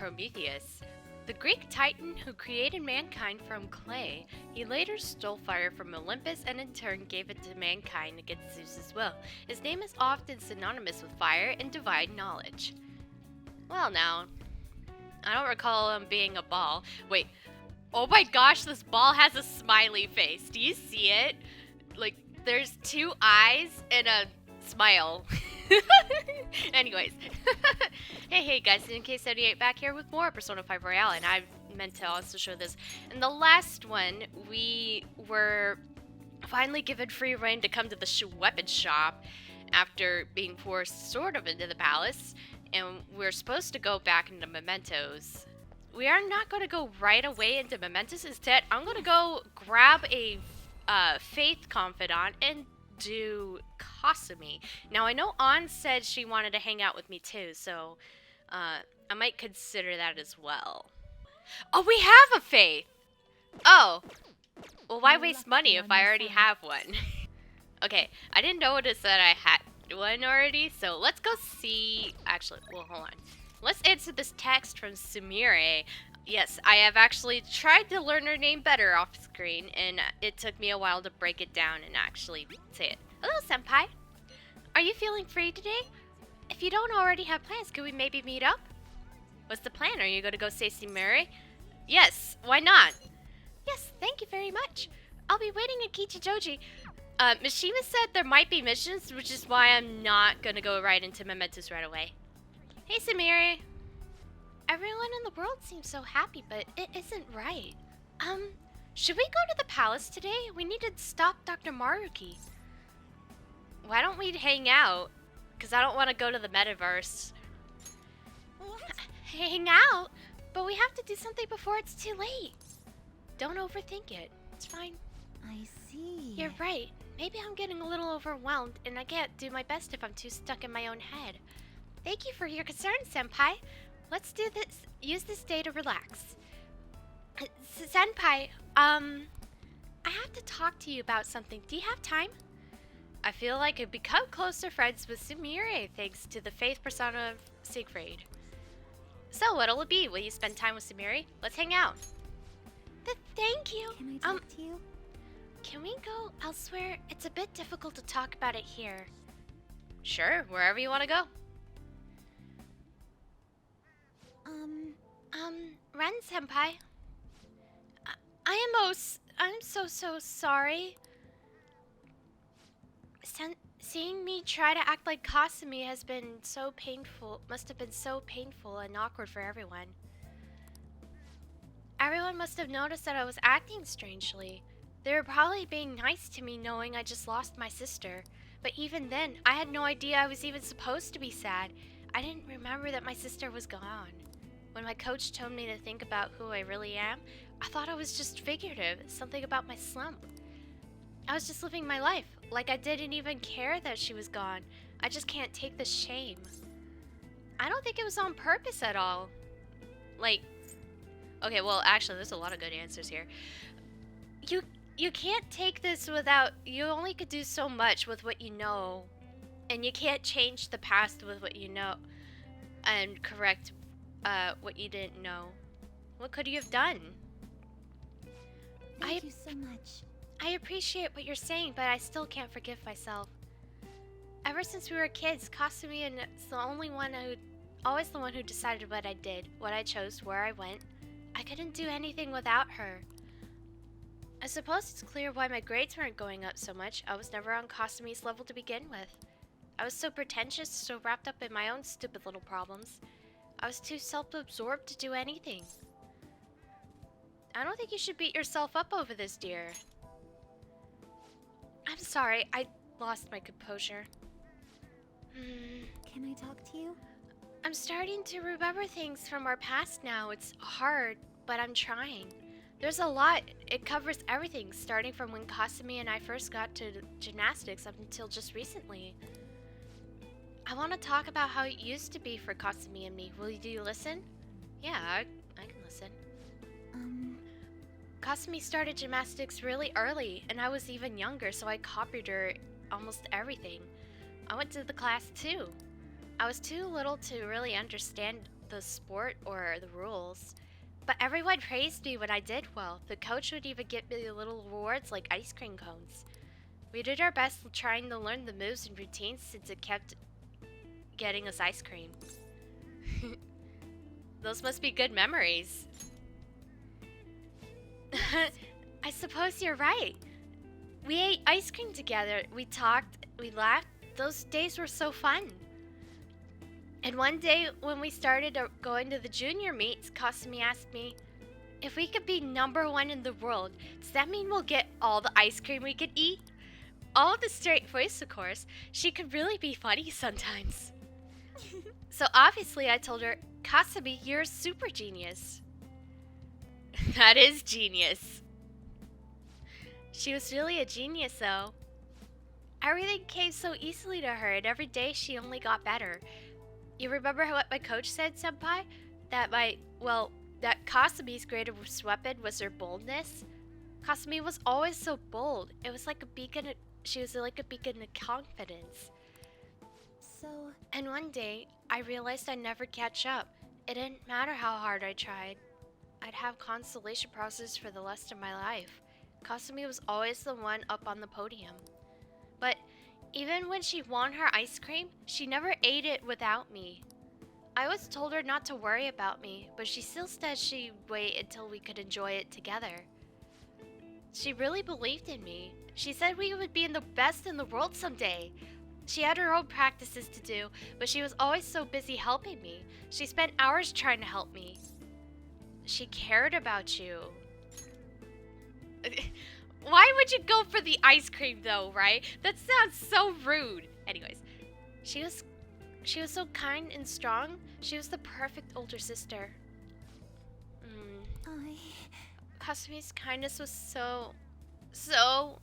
Prometheus, the Greek titan who created mankind from clay. He later stole fire from Olympus and in turn gave it to mankind against Zeus's will. His name is often synonymous with fire and divine knowledge. Well now, I don't recall him being a ball. Wait, oh my gosh, this ball has a smiley face. Do you see it? Like, there's two eyes and a smile. Anyways. Hey guys, NK78 back here with more Persona 5 Royale, and I meant to also show this. In the last one, we were finally given free reign to come to the weapons shop after being forced sort of into the palace, and we're supposed to go back into Mementos. We are not going to go right away into Mementos. Instead, I'm going to go grab a Faith Confidant and do Kasumi. Now, I know Ann said she wanted to hang out with me too, so I might consider that as well. Oh, we have a Faith! Oh! Well, why waste money if I already have one? Okay, I didn't notice that I had one already, so let's go see... Actually, well, hold on. Let's answer this text from Sumire. Yes, I have actually tried to learn her name better off screen, and it took me a while to break it down and actually say it. Hello, Senpai. Are you feeling free today? If you don't already have plans, could we maybe meet up? What's the plan? Are you going to go see Sumire? Yes, why not? Yes, thank you very much. I'll be waiting at Kichijoji. Mishima said there might be missions, which is why I'm not going to go right into Mementos right away. Hey, Sumire. Everyone in the world seems so happy, but it isn't right. Should we go to the palace today? We need to stop Dr. Maruki. Why don't we hang out? Because I don't want to go to the metaverse. What? Hang out? But we have to do something before it's too late. Don't overthink it. It's fine. I see. You're right. Maybe I'm getting a little overwhelmed, and I can't do my best if I'm too stuck in my own head. Thank you for your concern, Senpai. Let's do this. Use this day to relax. Senpai, I have to talk to you about something. Do you have time? I feel like I've become closer friends with Sumire thanks to the faith persona of Siegfried. So, what'll it be? Will you spend time with Sumire? Let's hang out. Thank you. Can I talk to you? Can we go elsewhere? It's a bit difficult to talk about it here. Sure, wherever you want to go. Ren Senpai. I'm so sorry. Seeing me try to act like Kasumi has been so painful, must have been so painful and awkward for everyone. Everyone must have noticed that I was acting strangely. They were probably being nice to me knowing I just lost my sister. But even then, I had no idea I was even supposed to be sad. I didn't remember that my sister was gone. When my coach told me to think about who I really am, I thought it was just figurative, something about my slump. I was just living my life, like I didn't even care that she was gone. I just can't take the shame. I don't think it was on purpose at all. Like, okay, well, actually, there's a lot of good answers here. You can't take this without, you only could do so much with what you know. And you can't change the past with what you know and correct what you didn't know. What could you have done? Thank you so much. I appreciate what you're saying, but I still can't forgive myself. Ever since we were kids, Kasumi is the only one always the one who decided what I did, what I chose, where I went. I couldn't do anything without her. I suppose it's clear why my grades weren't going up so much. I was never on Kasumi's level to begin with. I was so pretentious, so wrapped up in my own stupid little problems. I was too self-absorbed to do anything. I don't think you should beat yourself up over this, dear. I'm sorry, I lost my composure. Can I talk to you? I'm starting to remember things from our past now. It's hard, but I'm trying. There's a lot. It covers everything, starting from when Kasumi and I first got to gymnastics up until just recently. I want to talk about how it used to be for Kasumi and me. Do you listen? Yeah, I can listen. Kasumi started gymnastics really early, and I was even younger, so I copied her almost everything. I went to the class too. I was too little to really understand the sport or the rules. But everyone praised me when I did well. The coach would even give me little rewards like ice cream cones. We did our best trying to learn the moves and routines since it kept getting us ice cream. Those must be good memories. I suppose you're right. We ate ice cream together, we talked, we laughed. Those days were so fun. And one day when we started going to the junior meets, Kasumi asked me, if we could be #1 in the world, does that mean we'll get all the ice cream we could eat? All with a straight voice, of course. She could really be funny sometimes. So obviously I told her, Kasumi, you're a super genius. That is genius. She was really a genius, though. Everything came so easily to her, and every day she only got better. You remember what my coach said, Senpai? That Kasumi's greatest weapon was her boldness? Kasumi was always so bold. It was like a beacon. She was like a beacon of confidence. So... And one day, I realized I'd never catch up. It didn't matter how hard I tried. I'd have consolation prizes for the rest of my life. Kasumi was always the one up on the podium. But even when she won her ice cream, she never ate it without me. I always told her not to worry about me, but she still said she'd wait until we could enjoy it together. She really believed in me. She said we would be the best in the world someday. She had her own practices to do, but she was always so busy helping me. She spent hours trying to help me. She cared about you. Why would you go for the ice cream though, right? That sounds so rude. Anyways, she was so kind and strong. She was the perfect older sister. Kasumi's kindness was so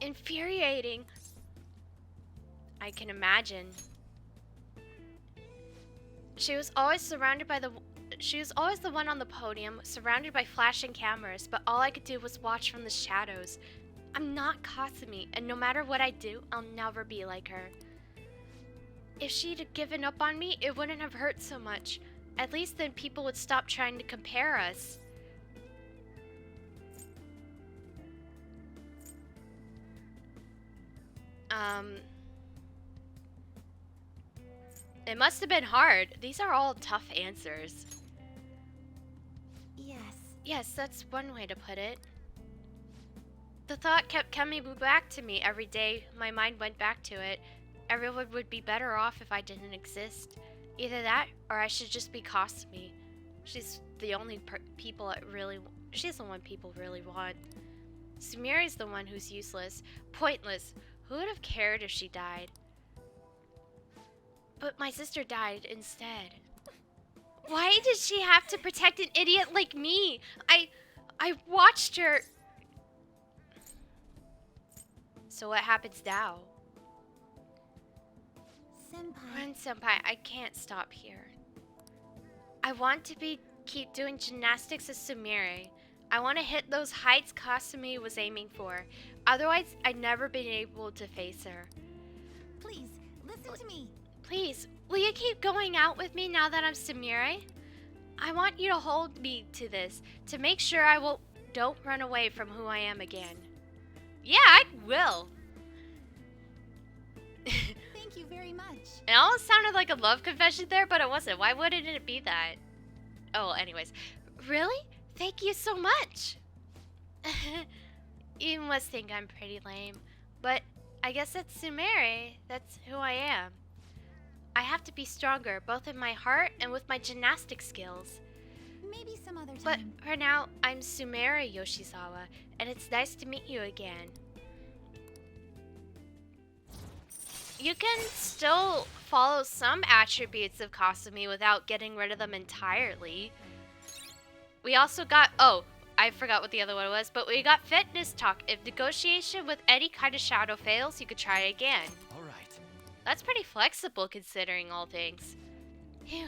infuriating. I can imagine. She was always the one on the podium, surrounded by flashing cameras, but all I could do was watch from the shadows. I'm not Kasumi, and no matter what I do, I'll never be like her. If she'd given up on me, it wouldn't have hurt so much. At least then people would stop trying to compare us. It must have been hard. These are all tough answers. Yes. Yes, that's one way to put it. The thought kept coming back to me every day. My mind went back to it. Everyone would be better off if I didn't exist. Either that, or I should just be Kasumi. She's the only she's the one people really want. Sumire's the one who's useless, pointless. Who would have cared if she died? But my sister died instead. Why did she have to protect an idiot like me? I watched her. So what happens now? Senpai, I can't stop here. I want to keep doing gymnastics as Sumire. I want to hit those heights Kasumi was aiming for. Otherwise, I'd never been able to face her. Please, listen to me. Please, will you keep going out with me now that I'm Sumire? I want you to hold me to this, to make sure don't run away from who I am again. Yeah, I will. Thank you very much. It almost sounded like a love confession there, but it wasn't. Why wouldn't it be that? Oh, anyways. Really? Thank you so much. You must think I'm pretty lame, but I guess that's Sumire. That's who I am. I have to be stronger, both in my heart and with my gymnastic skills. Maybe some other time. But for now, I'm Sumire Yoshizawa, and it's nice to meet you again. You can still follow some attributes of Kasumi without getting rid of them entirely. We also got, I forgot what the other one was, but we got fitness talk. If negotiation with any kind of shadow fails, you could try it again. Alright. That's pretty flexible considering all things. Phew.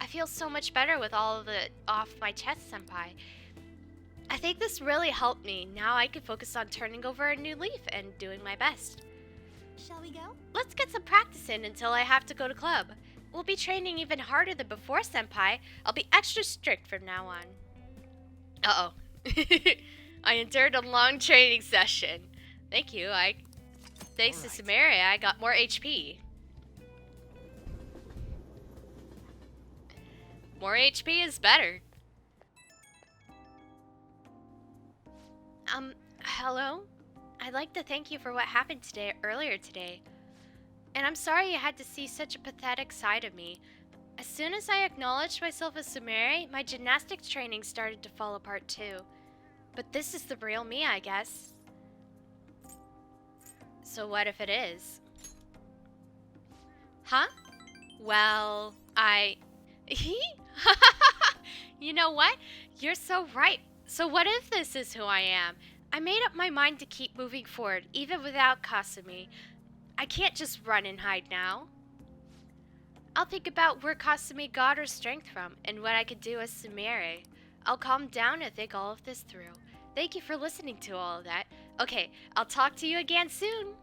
I feel so much better with all of it off my chest, Senpai. I think this really helped me. Now I can focus on turning over a new leaf and doing my best. Shall we go? Let's get some practice in until I have to go to club. We'll be training even harder than before, Senpai. I'll be extra strict from now on. Uh-oh. I endured a long training session. Thank you. Thanks to Sumire, I got more HP. More HP is better. Hello? I'd like to thank you for what happened earlier today. And I'm sorry you had to see such a pathetic side of me. As soon as I acknowledged myself as Sumire, my gymnastics training started to fall apart too. But this is the real me, I guess. So what if it is? Huh? Well, You know what? You're so right. So what if this is who I am? I made up my mind to keep moving forward, even without Kasumi. I can't just run and hide now. I'll think about where Kasumi got her strength from, and what I could do as Sumire. I'll calm down and think all of this through. Thank you for listening to all of that. Okay, I'll talk to you again soon.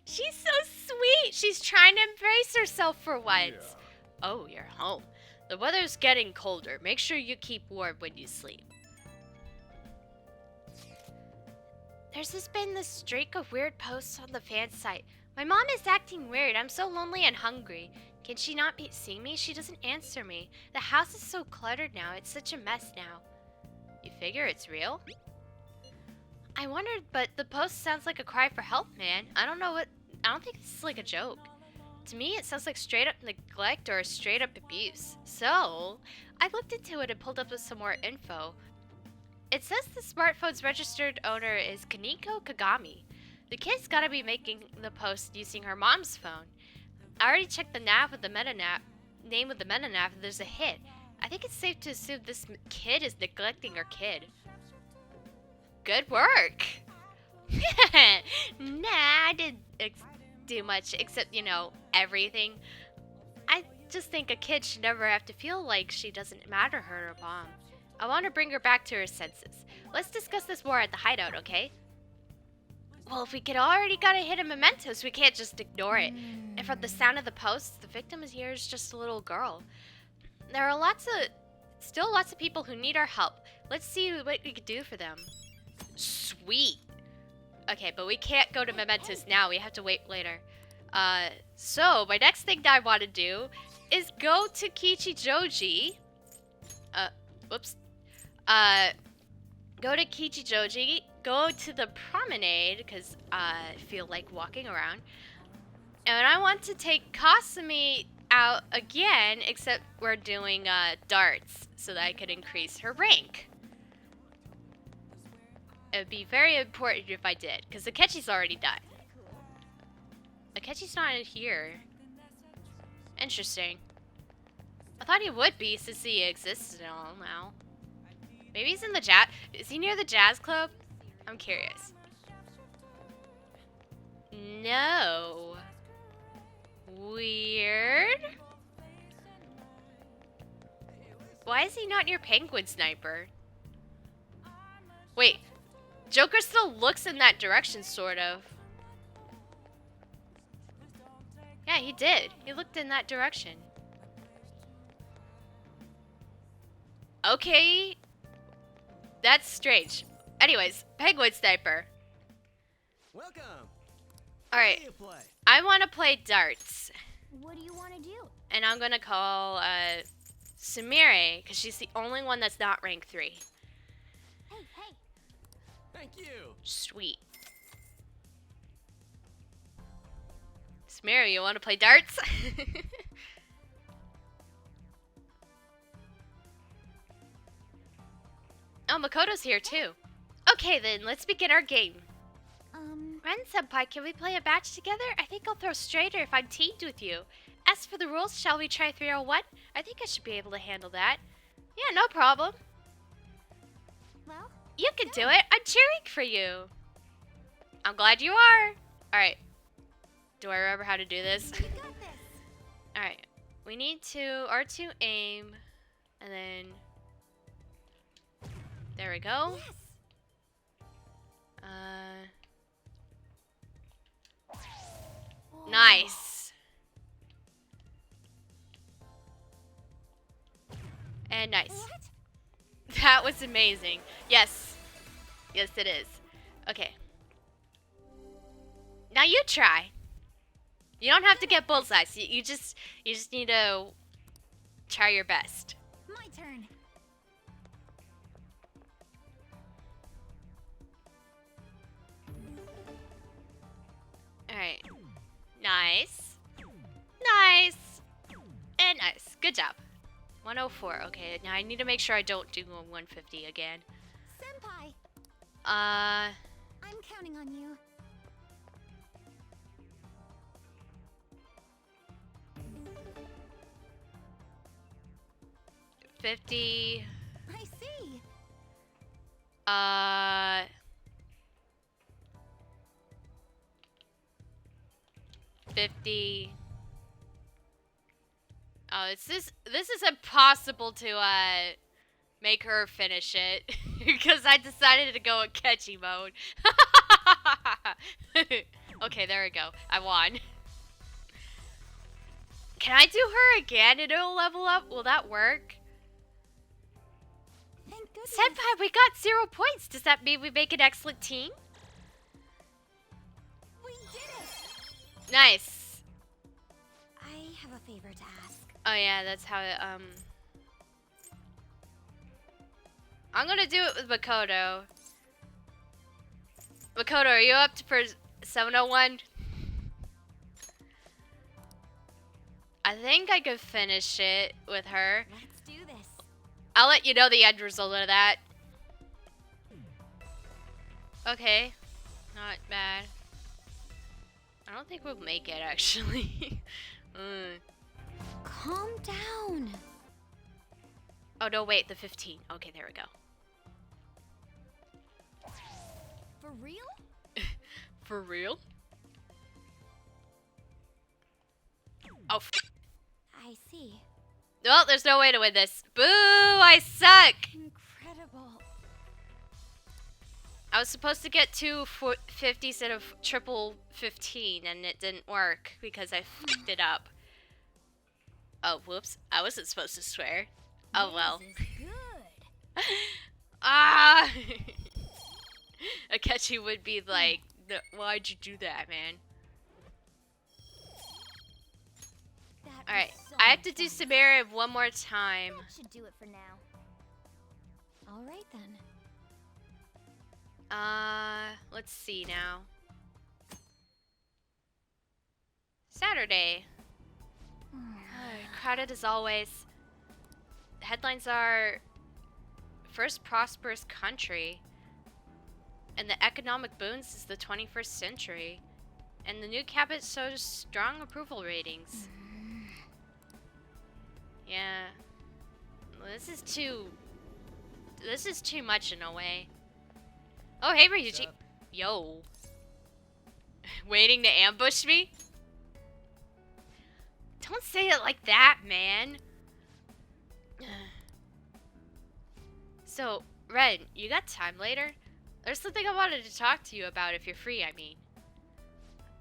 She's so sweet. She's trying to embrace herself for once. Yeah. Oh, you're home. The weather's getting colder. Make sure you keep warm when you sleep. There's just been this streak of weird posts on the fan site. My mom is acting weird. I'm so lonely and hungry. Can she not see me? She doesn't answer me. The house is so cluttered now. It's such a mess now. You figure it's real? I wondered, but the post sounds like a cry for help, man. I don't think this is like a joke. To me, it sounds like straight up neglect or straight up abuse. So, I looked into it and pulled up with some more info. It says the smartphone's registered owner is Kaneko Kagami. The kid's gotta be making the post using her mom's phone. I already checked the name of the meta nav, and there's a hit. I think it's safe to assume this kid is neglecting her kid. Good work! Nah, I didn't do much except, everything. I just think a kid should never have to feel like she doesn't matter her mom. I want to bring her back to her senses. Let's discuss this more at the hideout, okay? Well, if we already got a hit of mementos, we can't just ignore it. And from the sound of the posts, the victim here is just a little girl. There are still lots of people who need our help. Let's see what we can do for them. Sweet. Okay, but we can't go to mementos now. We have to wait later. So my next thing that I want to do is go to Kichijoji. Whoops. Go to Kichijoji, go to the promenade, because I feel like walking around. And I want to take Kasumi out again, except we're doing darts, so that I could increase her rank. It would be very important if I did, because Akechi's already done. Akechi's not in here. Interesting. I thought he would be, since he exists and all now. Maybe he's in the jazz. Is he near the jazz club? I'm curious. No. Weird. Why is he not near Penguin Sniper? Wait. Joker still looks in that direction, sort of. Yeah, he did. He looked in that direction. Okay. That's strange. Anyways, Penguin Sniper. Welcome. Alright. I want to play darts. What do you want to do? And I'm going to call Sumire, because she's the only one that's not rank 3. Hey. Thank you. Sweet. Sumire, you want to play darts? Oh, Makoto's here too. Okay then, let's begin our game. Ren-senpai, can we play a match together? I think I'll throw straighter if I'm teamed with you. As for the rules, shall we try 301? I think I should be able to handle that. Yeah, no problem. Well, You can do it. I'm cheering for you. I'm glad you are. Alright. Do I remember how to do this? you got this. Alright. We need to R2 aim. And then... There we go. Yes. Nice. And nice. What? That was amazing. Yes. Yes, it is. Okay. Now you try. You don't have to get bullseyes. You just need to try your best. My turn. Alright. Nice. Nice. And nice. Good job. 104. Okay, now I need to make sure I don't do 150 again. Senpai, Uh, I'm counting on you. $50. I see. 50. Oh, this is impossible to make her finish it because I decided to go in catchy mode. Okay, there we go. I won. Can I do her again and it'll level up? Will that work? Thank goodness. Senpai, we got 0 points. Does that mean we make an excellent team? We did it. Nice. I have a favor to ask. Oh yeah, that's how it, I'm gonna do it with Makoto. Makoto, are you up for 701? I think I could finish it with her. Let's do this. I'll let you know the end result of that. Okay. Not bad. I don't think we'll make it, actually. Calm down. Oh, no, wait. The 15. Okay, there we go. For real? For real? Oh, I see. well, there's no way to win this. Boo! I suck! Incredible. I was supposed to get 2 50s instead of triple 15, and it didn't work because I fucked it up. Oh, whoops. I wasn't supposed to swear. Oh, well. This is good. Ah! Akechi would be like, why'd you do that, man? That Alright, was so I have much to do fun. Sumire one more time. That should do it for now. All right then. Let's see now. Saturday. Crowded as always. The headlines are first prosperous country, and the economic boons is the 21st century, and the new cabinet shows strong approval ratings. Yeah. Well, this is too much in a way. Oh, hey, Ryuji. Yo. Waiting to ambush me? Don't say it like that, man. So, Ren, you got time later? There's something I wanted to talk to you about if you're free, I mean.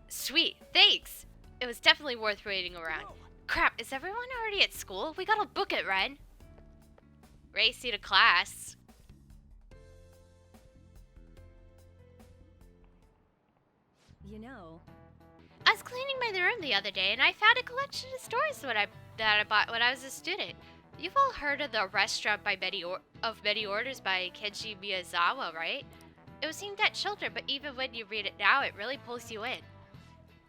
Sweet, thanks. It was definitely worth waiting around. Whoa. Crap, is everyone already at school? We gotta book it, Ren. Race you to class. You know. I was cleaning my room the other day and I found a collection of stories that I bought when I was a student. You've all heard of the restaurant by Many Orders by Kenji Miyazawa, right? It was aimed at children, but even when you read it now, it really pulls you in.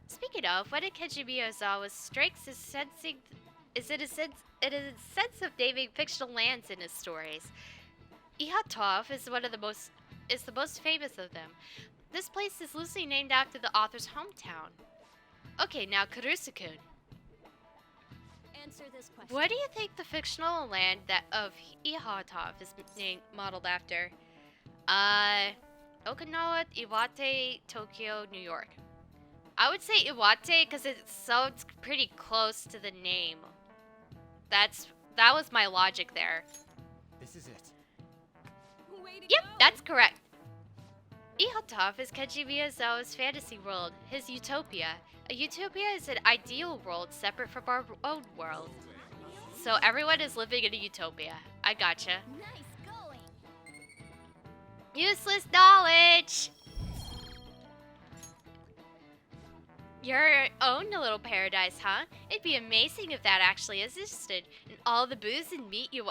Speaking of, one of Kenji Miyazawa's strengths is a sense of naming fictional lands in his stories. Ihatov is the most famous of them. This place is loosely named after the author's hometown. Okay, now Karusa-kun. Answer this question. What do you think the fictional land of Ihatov is modeled after? Okinawa, Iwate, Tokyo, New York. I would say Iwate because it sounds pretty close to the name. That was my logic there. This is it. Way to Yep, go. that's correct. Ihotov is Kenji Miyazawa's fantasy world, his utopia. A utopia is an ideal world separate from our own world. So everyone is living in a utopia. I gotcha. Nice going. Useless knowledge! Your own little paradise, huh? It'd be amazing if that actually existed, and all the booze and meat you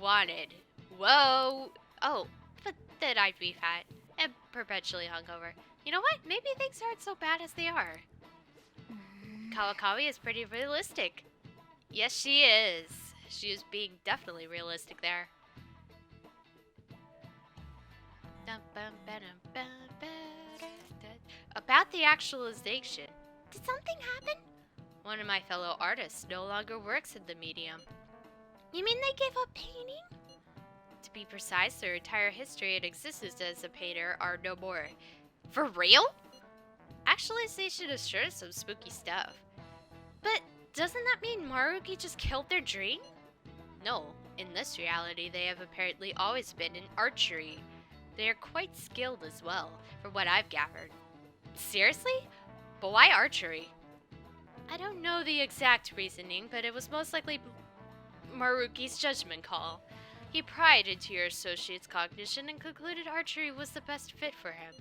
wanted. Whoa! Oh, but then I'd be fat and perpetually hungover. You know what? Maybe things aren't so bad as they are. Kawakawi is pretty realistic. Yes, she is. She is being definitely realistic there. About the actualization. Did something happen? One of my fellow artists no longer works in the medium. You mean they gave up painting? To be precise, their entire history and existence as a painter are no more. For real? Actualization is sure some spooky stuff. But doesn't that mean Maruki just killed their dream? No, in this reality they have apparently always been in archery. They are quite skilled as well, from what I've gathered. Seriously? But why archery? I don't know the exact reasoning, but it was most likely Maruki's judgment call. He pried into your associate's cognition and concluded archery was the best fit for him.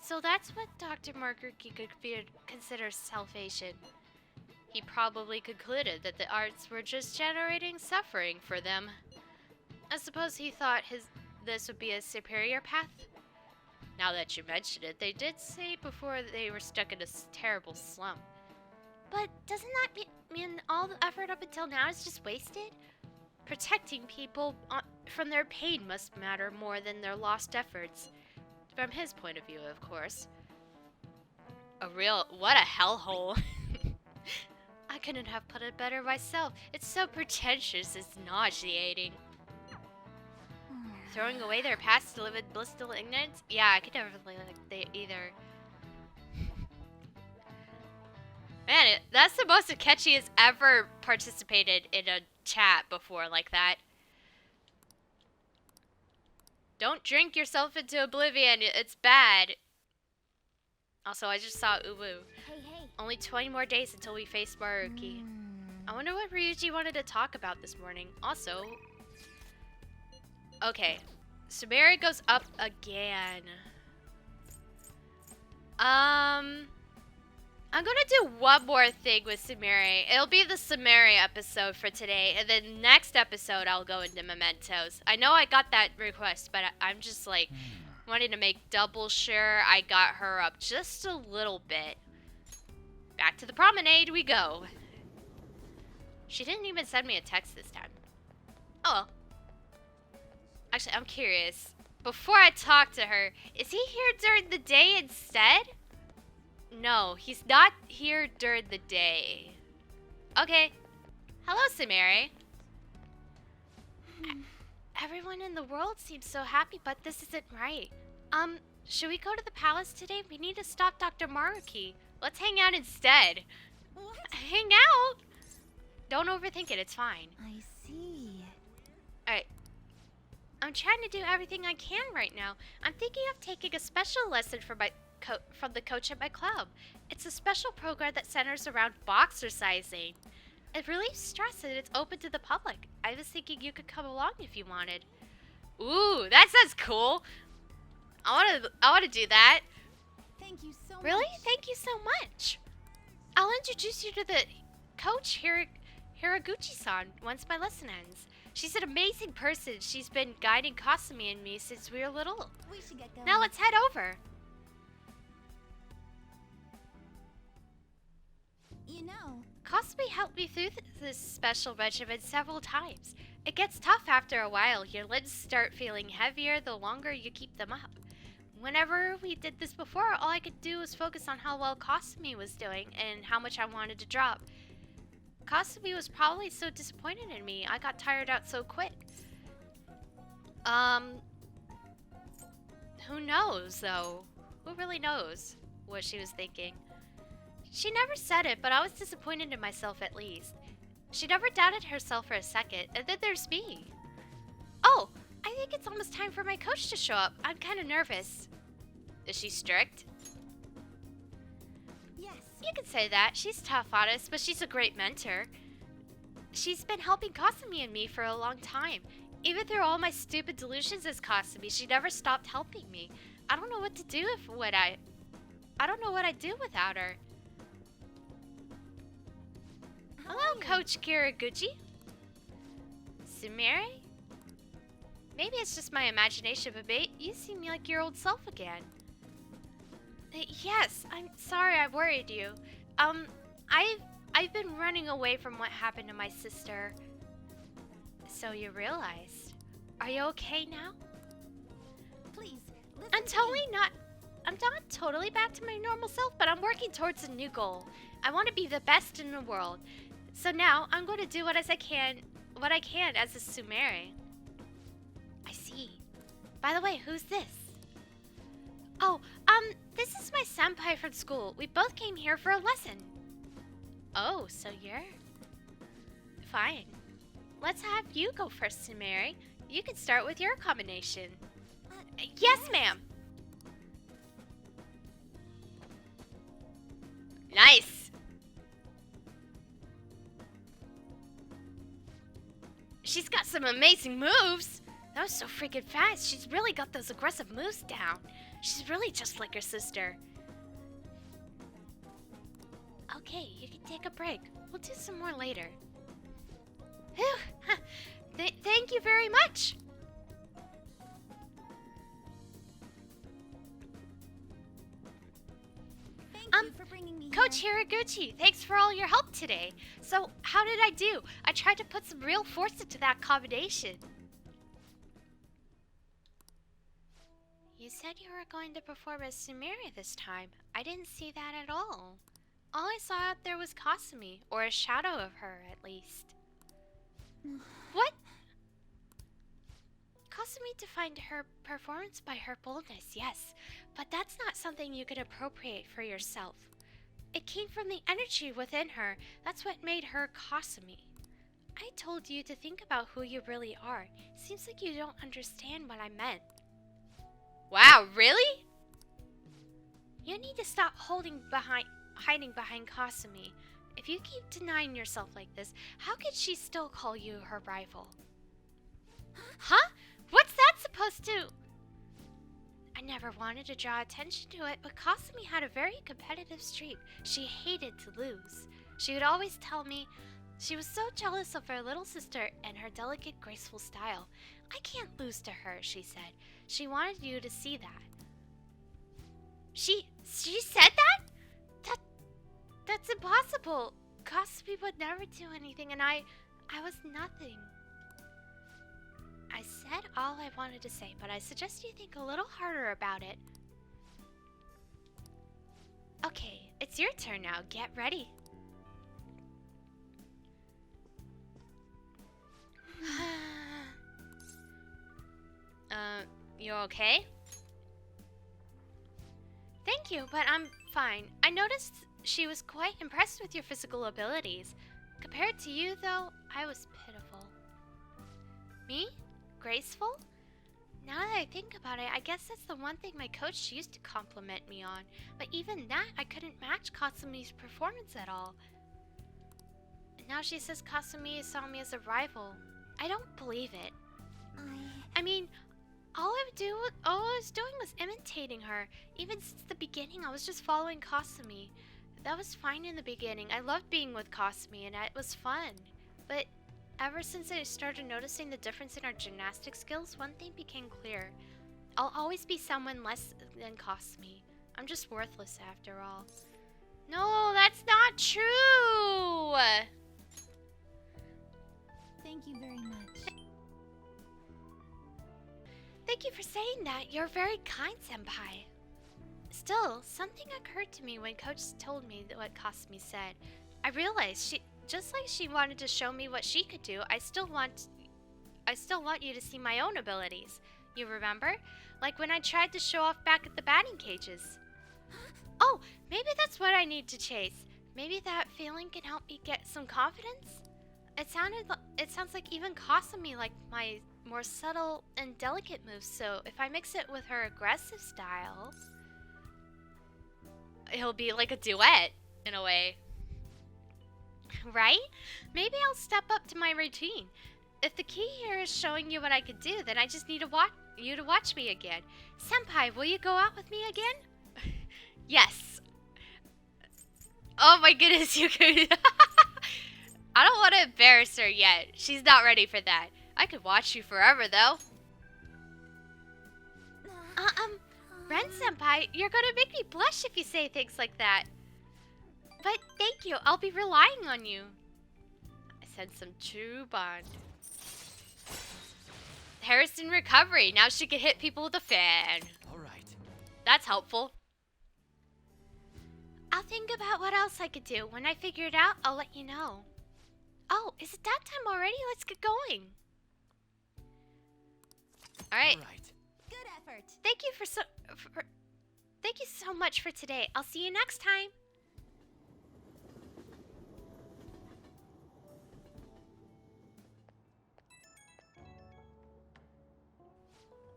So that's what Dr. Maruki could consider salvation. He probably concluded that the arts were just generating suffering for them. I suppose he thought this would be a superior path. Now that you mention it, they did say before that they were stuck in a terrible slump. But doesn't that mean all the effort up until now is just wasted? Protecting people from their pain must matter more than their lost efforts. From his point of view, of course. What a hellhole. I couldn't have put it better myself. It's so pretentious, it's nauseating. Throwing away their past to live in blissful ignorance? Yeah, I could never like they either. Man, that's the most Akechi has ever participated in a chat before like that. Don't drink yourself into oblivion, it's bad. Also, I just saw Uwu. Hey, hey. Only 20 more days until we face Maruki. I wonder what Ryuji wanted to talk about this morning. Also, okay, Sumire goes up again. I'm gonna do one more thing with Sumire. It'll be the Sumire episode for today, and then next episode I'll go into Mementos. I know I got that request, but I'm just like wanting to make double sure I got her up just a little bit. Back to the promenade we go. She didn't even send me a text this time. Oh well. Actually, I'm curious. Before I talk to her, is he here during the day instead? No, he's not here during the day. Okay. Hello, Sumire. Everyone in the world seems so happy, but this isn't right. Should we go to the palace today? We need to stop Dr. Maruki. Let's hang out instead. What? Hang out? Don't overthink it, it's fine. I see. Alright. I'm trying to do everything I can right now. I'm thinking of taking a special lesson from the coach at my club. It's a special program that centers around boxercising. It relieves stress and it's open to the public. I was thinking you could come along if you wanted. Ooh, that sounds cool. I wanna do that. Thank you so Really? much. Thank you so much. I'll introduce you to the coach, Hiraguchi-san, once my lesson ends. She's an amazing person. She's been guiding Kasumi and me since we were little. We should get going. Now let's head over. You know, Kasumi helped me through this special regimen several times. It gets tough after a while. Your limbs start feeling heavier the longer you keep them up. Whenever we did this before, all I could do was focus on how well Kasumi was doing and how much I wanted to drop. Kasumi was probably so disappointed in me. I got tired out so quick. Who knows, though? Who really knows what she was thinking? She never said it, but I was disappointed in myself at least. She never doubted herself for a second, and then there's me. Oh, I think it's almost time for my coach to show up. I'm kind of nervous. Is she strict? Yes. You can say that. She's tough on us, but she's a great mentor. She's been helping Kasumi and me for a long time. Even through all my stupid delusions as Kasumi, she never stopped helping me. I don't know what to do I don't know what I'd do without her. Hello, Coach Kiraguchi. Sumire? Maybe it's just my imagination, but babe, you seem like your old self again. Yes, I'm sorry I worried you. I've been running away from what happened to my sister. So you realized. Are you okay now? Please, listen I'm not totally back to my normal self, but I'm working towards a new goal. I want to be the best in the world. So now I'm going to do what I can as a Sumire. I see. By the way, who's this? Oh, this is my senpai from school. We both came here for a lesson. Oh, so you're... Fine. Let's have you go first, Sumire. You can start with your combination. Yes, ma'am. Nice. She's got some amazing moves. That was so freaking fast. She's really got those aggressive moves down. She's really just like her sister. Okay, you can take a break. We'll do some more later. Whew. Thank you very much. Thank you for bringing me Coach here. Hiraguchi, thanks for all your help today. So, how did I do? I tried to put some real force into that combination. You said you were going to perform as Sumire this time. I didn't see that at all. All I saw out there was Kasumi, or a shadow of her, at least. What? Kasumi defined her performance by her boldness, yes, but that's not something you could appropriate for yourself. It came from the energy within her. That's what made her Kasumi. I told you to think about who you really are. Seems like you don't understand what I meant. Wow, really? You need to stop hiding behind Kasumi. If you keep denying yourself like this, how could she still call you her rival? Huh? What's that supposed to... I never wanted to draw attention to it, but Kasumi had a very competitive streak. She hated to lose. She would always tell me she was so jealous of her little sister and her delicate, graceful style. I can't lose to her, she said. She wanted you to see that. She said that? That's impossible. Kasumi would never do anything, and I was nothing. I said all I wanted to say, but I suggest you think a little harder about it. Okay, it's your turn now. Get ready. You okay? Thank you, but I'm fine. I noticed she was quite impressed with your physical abilities. Compared to you, though, I was pitiful. Me? Graceful? Now that I think about it, I guess that's the one thing my coach used to compliment me on. But even that, I couldn't match Kasumi's performance at all. And now she says Kasumi saw me as a rival. I don't believe it. I mean, all I was doing was imitating her. Even since the beginning, I was just following Kasumi. That was fine in the beginning. I loved being with Kasumi, and it was fun. But ever since I started noticing the difference in our gymnastic skills, one thing became clear. I'll always be someone less than Kasumi. I'm just worthless after all. No, that's not true! Thank you very much. Thank you for saying that. You're very kind, senpai. Still, something occurred to me when Coach told me what Kasumi said. I realized just like she wanted to show me what she could do, I still want you to see my own abilities. You remember? Like when I tried to show off back at the batting cages. Oh, maybe that's what I need to chase. Maybe that feeling can help me get some confidence? It sounds like even Kasumi liked my more subtle and delicate moves, so if I mix it with her aggressive style... It'll be like a duet, in a way. Right? Maybe I'll step up to my routine. If the key here is showing you what I could do, then I just need to you to watch me again. Senpai, will you go out with me again? Yes. Oh my goodness, you could. I don't want to embarrass her yet. She's not ready for that. I could watch you forever, though. Ren Senpai, you're gonna make me blush if you say things like that. But thank you, I'll be relying on you. I sense some true bond. Harris in recovery. Now she can hit people with a fan. All right. That's helpful. I'll think about what else I could do. When I figure it out, I'll let you know. Oh, is it that time already? Let's get going. All right. All right. Good effort. Thank you so much for today. I'll see you next time.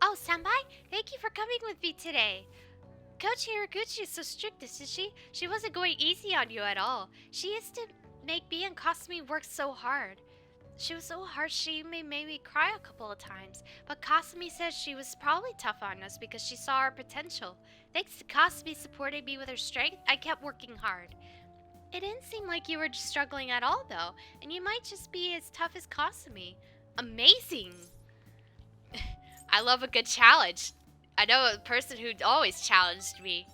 Oh, Senpai, thank you for coming with me today. Coach Hiraguchi is so strict, isn't she? She wasn't going easy on you at all. She used to make me and Kasumi work so hard. She was so harsh she made me cry a couple of times. But Kasumi says she was probably tough on us because she saw our potential. Thanks to Kasumi supporting me with her strength, I kept working hard. It didn't seem like you were struggling at all, though, and you might just be as tough as Kasumi. Amazing! I love a good challenge. I know a person who always challenged me.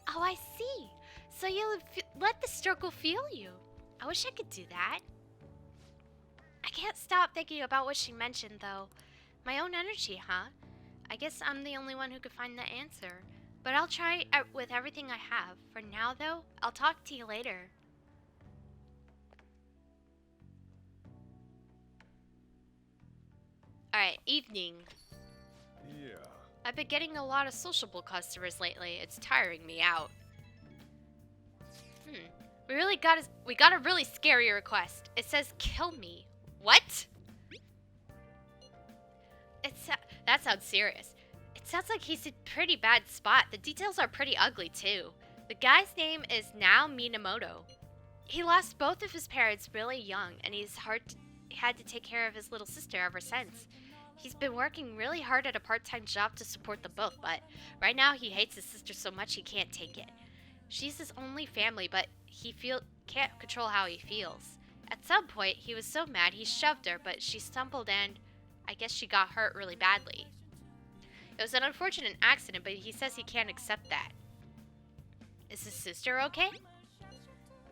Oh, I see. So you let the struggle fuel you. I wish I could do that. I can't stop thinking about what she mentioned, though. My own energy, huh? I guess I'm the only one who could find the answer. But I'll try with everything I have. For now, though, I'll talk to you later. Alright, evening. Yeah. I've been getting a lot of sociable customers lately. It's tiring me out. We got a really scary request. It says, kill me. What? That sounds serious. It sounds like he's in a pretty bad spot. The details are pretty ugly, too. The guy's name is Nao Minamoto. He lost both of his parents really young, and he's had to take care of his little sister ever since. He's been working really hard at a part-time job to support them both, but right now he hates his sister so much he can't take it. She's his only family, but he can't control how he feels. At some point, he was so mad he shoved her, but she stumbled and I guess she got hurt really badly. It was an unfortunate accident, but he says he can't accept that. Is his sister okay?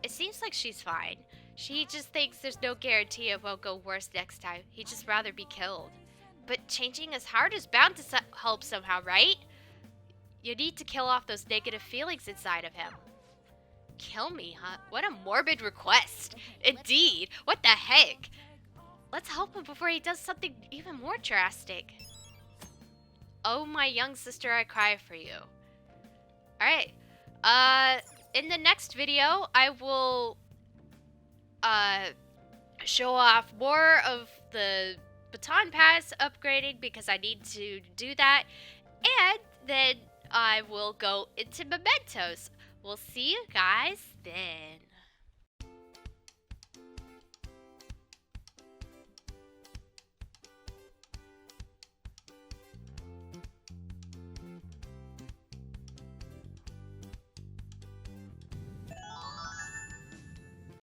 It seems like she's fine. She just thinks there's no guarantee it won't go worse next time. He'd just rather be killed. But changing his heart is bound to help somehow, right? You need to kill off those negative feelings inside of him. Kill me, huh? What a morbid request. Indeed. What the heck? Let's help him before he does something even more drastic. Oh, my young sister, I cry for you. Alright. In the next video, I will show off more of the baton pass upgrading because I need to do that. And then I will go into mementos. We'll see you guys then.